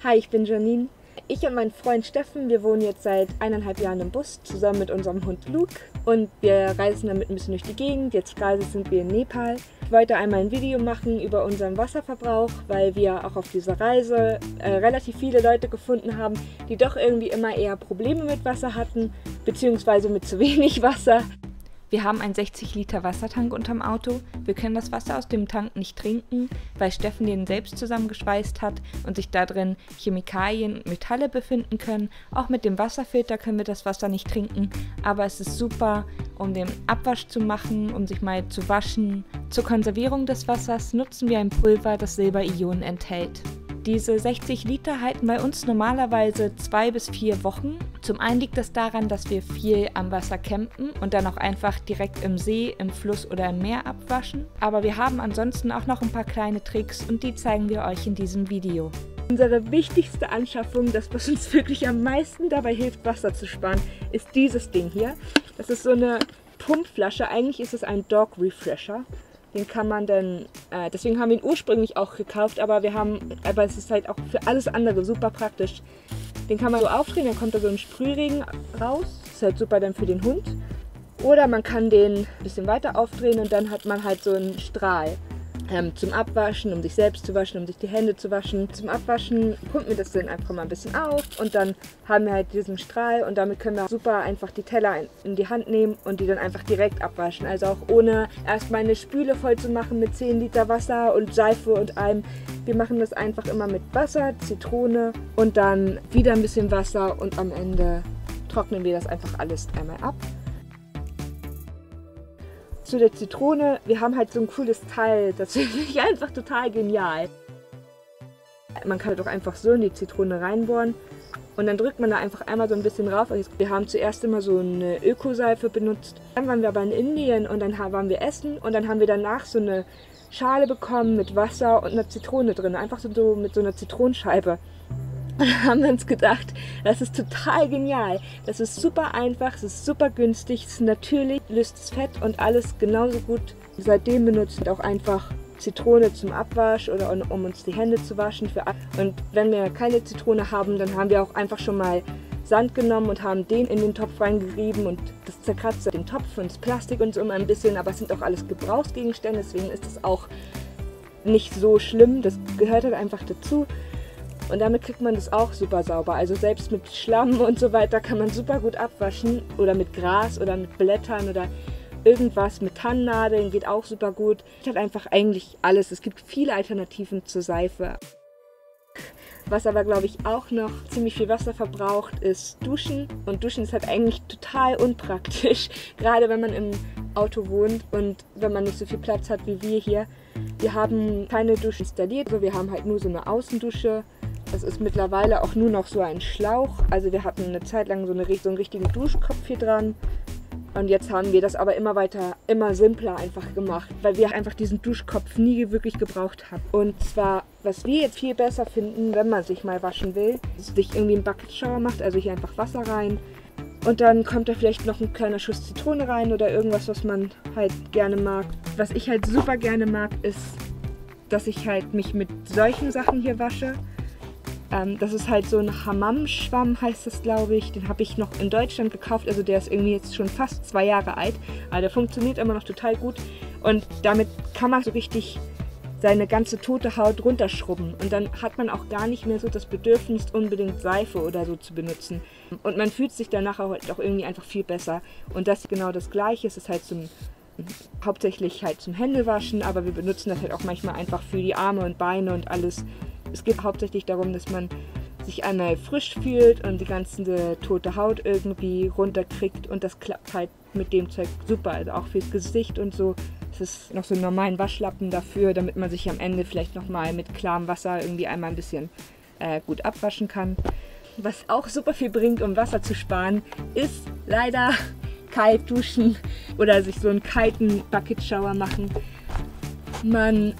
Hi, ich bin Janine. Ich und mein Freund Steffen, wir wohnen jetzt seit 1,5 Jahren im Bus, zusammen mit unserem Hund Luke. Und wir reisen damit ein bisschen durch die Gegend. Jetzt gerade sind wir in Nepal. Ich wollte einmal ein Video machen über unseren Wasserverbrauch, weil wir auch auf dieser Reise relativ viele Leute gefunden haben, die doch irgendwie immer eher Probleme mit Wasser hatten, beziehungsweise mit zu wenig Wasser. Wir haben einen 60 Liter Wassertank unterm Auto. Wir können das Wasser aus dem Tank nicht trinken, weil Steffen den selbst zusammengeschweißt hat und sich da drin Chemikalien und Metalle befinden können. Auch mit dem Wasserfilter können wir das Wasser nicht trinken, aber es ist super, um den Abwasch zu machen, um sich mal zu waschen. Zur Konservierung des Wassers nutzen wir ein Pulver, das Silberionen enthält. Diese 60 Liter halten bei uns normalerweise 2 bis 4 Wochen. Zum einen liegt es daran, dass wir viel am Wasser campen und dann auch einfach direkt im See, im Fluss oder im Meer abwaschen. Aber wir haben ansonsten auch noch ein paar kleine Tricks und die zeigen wir euch in diesem Video. Unsere wichtigste Anschaffung, das was uns wirklich am meisten dabei hilft, Wasser zu sparen, ist dieses Ding hier. Das ist so eine Pumpflasche, eigentlich ist es ein Dog Refresher. Den kann man dann, deswegen haben wir ihn ursprünglich auch gekauft, aber es ist halt auch für alles andere super praktisch. Den kann man so aufdrehen, dann kommt da so ein Sprühregen raus. Das ist halt super dann für den Hund. Oder man kann den ein bisschen weiter aufdrehen und dann hat man halt so einen Strahl. Zum Abwaschen, um sich selbst zu waschen, um sich die Hände zu waschen. Zum Abwaschen pumpen wir das dann einfach mal ein bisschen auf und dann haben wir halt diesen Strahl und damit können wir super einfach die Teller in die Hand nehmen und die dann einfach direkt abwaschen. Also auch ohne erstmal eine Spüle voll zu machen mit 10 Liter Wasser und Seife und allem. Wir machen das einfach immer mit Wasser, Zitrone und dann wieder ein bisschen Wasser und am Ende trocknen wir das einfach alles einmal ab. Zu der Zitrone, wir haben halt so ein cooles Teil, das finde ich einfach total genial. Man kann doch einfach so in die Zitrone reinbohren und dann drückt man da einfach einmal so ein bisschen rauf. Wir haben zuerst immer so eine Ökoseife benutzt, dann waren wir aber in Indien und dann waren wir essen und dann haben wir danach so eine Schale bekommen mit Wasser und einer Zitrone drin, einfach so mit so einer Zitronenscheibe. Und dann haben wir uns gedacht, das ist total genial. Das ist super einfach, es ist super günstig, es ist natürlich, löst das Fett und alles genauso gut. Seitdem benutzen wir auch einfach Zitrone zum Abwasch oder um uns die Hände zu waschen. Und wenn wir keine Zitrone haben, dann haben wir auch einfach schon mal Sand genommen und haben den in den Topf reingerieben und das zerkratzt den Topf und das Plastik und so immer ein bisschen. Aber es sind auch alles Gebrauchsgegenstände, deswegen ist das auch nicht so schlimm. Das gehört halt einfach dazu. Und damit kriegt man das auch super sauber. Also selbst mit Schlamm und so weiter kann man super gut abwaschen. Oder mit Gras oder mit Blättern oder irgendwas. Mit Tannennadeln geht auch super gut. Es hat einfach eigentlich alles. Es gibt viele Alternativen zur Seife. Was aber, glaube ich, auch noch ziemlich viel Wasser verbraucht, ist Duschen. Und Duschen ist halt eigentlich total unpraktisch. Gerade wenn man im Auto wohnt und wenn man nicht so viel Platz hat wie wir hier. Wir haben keine Dusche installiert. Also wir haben halt nur so eine Außendusche. Das ist mittlerweile auch nur noch so ein Schlauch. Also wir hatten eine Zeit lang so einen richtigen Duschkopf hier dran. Und jetzt haben wir das aber immer simpler einfach gemacht, weil wir einfach diesen Duschkopf nie wirklich gebraucht haben. Und zwar, was wir jetzt viel besser finden, wenn man sich mal waschen will, ist, sich irgendwie einen Bucket Shower macht, also hier einfach Wasser rein. Und dann kommt da vielleicht noch ein kleiner Schuss Zitrone rein oder irgendwas, was man halt gerne mag. Was ich halt super gerne mag, ist, dass ich halt mich mit solchen Sachen hier wasche. Das ist halt so ein Hammam-Schwamm, heißt das, glaube ich. Den habe ich noch in Deutschland gekauft. Also der ist irgendwie jetzt schon fast 2 Jahre alt. Aber der funktioniert immer noch total gut. Und damit kann man so richtig seine ganze tote Haut runterschrubben. Und dann hat man auch gar nicht mehr so das Bedürfnis, unbedingt Seife oder so zu benutzen. Und man fühlt sich danach auch irgendwie einfach viel besser. Und das ist genau das Gleiche. Es ist halt hauptsächlich halt zum Händewaschen, aber wir benutzen das halt auch manchmal einfach für die Arme und Beine und alles. Es geht hauptsächlich darum, dass man sich einmal frisch fühlt und die ganze tote Haut irgendwie runterkriegt und das klappt halt mit dem Zeug super, also auch fürs Gesicht und so. Es ist noch so einen normalen Waschlappen dafür, damit man sich am Ende vielleicht nochmal mit klarem Wasser irgendwie einmal ein bisschen gut abwaschen kann. Was auch super viel bringt, um Wasser zu sparen, ist leider kalt duschen oder sich so einen kalten Bucket Shower machen. Man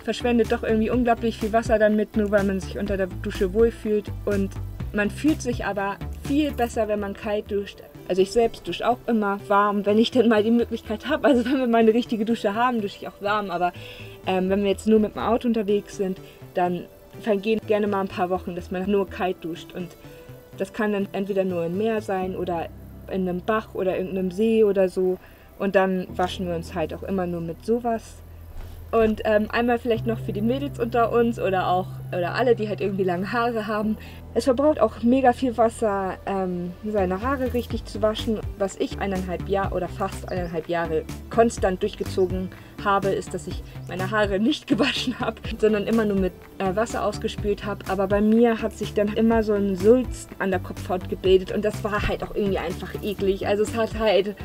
verschwendet doch irgendwie unglaublich viel Wasser damit, nur weil man sich unter der Dusche wohlfühlt. Und man fühlt sich aber viel besser, wenn man kalt duscht. Also ich selbst dusche auch immer warm, wenn ich denn mal die Möglichkeit habe. Also wenn wir mal eine richtige Dusche haben, dusche ich auch warm. Aber wenn wir jetzt nur mit dem Auto unterwegs sind, dann vergehen gerne mal ein paar Wochen, dass man nur kalt duscht. Und das kann dann entweder nur im Meer sein oder in einem Bach oder irgendeinem See oder so. Und dann waschen wir uns halt auch immer nur mit sowas. Und einmal vielleicht noch für die Mädels unter uns oder alle, die halt irgendwie lange Haare haben. Es verbraucht auch mega viel Wasser, seine Haare richtig zu waschen. Was ich 1,5 Jahre oder fast 1,5 Jahre konstant durchgezogen habe, ist, dass ich meine Haare nicht gewaschen habe, sondern immer nur mit Wasser ausgespült habe. Aber bei mir hat sich dann immer so ein Sulz an der Kopfhaut gebildet und das war halt auch irgendwie einfach eklig. Also es hat halt...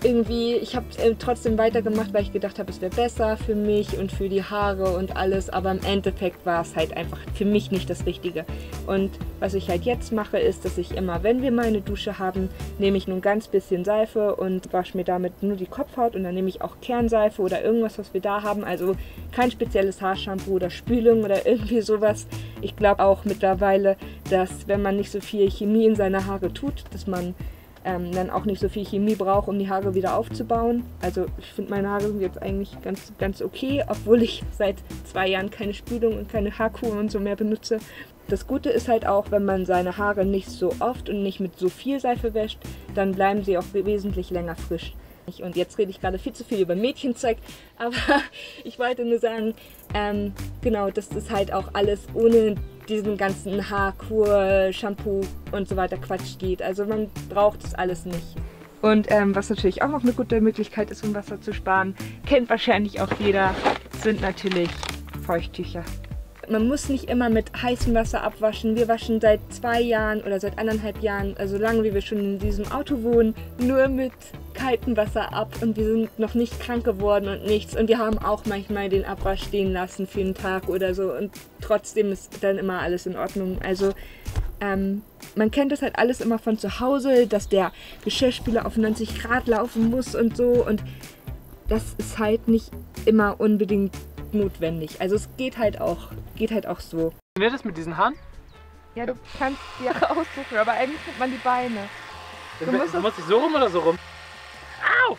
irgendwie, ich habe trotzdem weitergemacht, weil ich gedacht habe, es wäre besser für mich und für die Haare und alles, aber im Endeffekt war es halt einfach für mich nicht das Richtige. Und was ich halt jetzt mache, ist, dass ich immer, wenn wir mal eine Dusche haben, nehme ich nur ein ganz bisschen Seife und wasche mir damit nur die Kopfhaut und dann nehme ich auch Kernseife oder irgendwas, was wir da haben, also kein spezielles Haarshampoo oder Spülung oder irgendwie sowas. Ich glaube auch mittlerweile, dass wenn man nicht so viel Chemie in seine Haare tut, dass man dann auch nicht so viel Chemie braucht, um die Haare wieder aufzubauen. Also ich finde, meine Haare sind jetzt eigentlich ganz okay, obwohl ich seit 2 Jahren keine Spülung und keine Haarkur und so mehr benutze. Das Gute ist halt auch, wenn man seine Haare nicht so oft und nicht mit so viel Seife wäscht, dann bleiben sie auch wesentlich länger frisch. Und jetzt rede ich gerade viel zu viel über Mädchenzeug, aber ich wollte nur sagen, genau, dass das halt auch alles ohne diesen ganzen Haarkur, Shampoo und so weiter Quatsch geht. Also man braucht das alles nicht. Und was natürlich auch noch eine gute Möglichkeit ist, um Wasser zu sparen, kennt wahrscheinlich auch jeder, sind natürlich Feuchttücher. Man muss nicht immer mit heißem Wasser abwaschen. Wir waschen seit 2 Jahren oder seit 1,5 Jahren, also lange wie wir schon in diesem Auto wohnen, nur mit kaltem Wasser ab und wir sind noch nicht krank geworden und nichts. Und wir haben auch manchmal den Abwasch stehen lassen für einen Tag oder so und trotzdem ist dann immer alles in Ordnung. Also man kennt das halt alles immer von zu Hause, dass der Geschirrspüler auf 90 Grad laufen muss und so und das ist halt nicht immer unbedingt notwendig. Also es geht halt auch so. Wie wird das mit diesen Haaren? Ja, du kannst die Haare aussuchen, aber eigentlich nimmt man die Beine. Du musst dich so rum oder so rum? Au!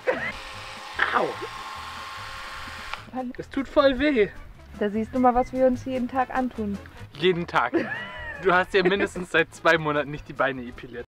Au! Das tut voll weh. Da siehst du mal, was wir uns jeden Tag antun. Jeden Tag. Du hast ja mindestens seit 2 Monaten nicht die Beine epiliert.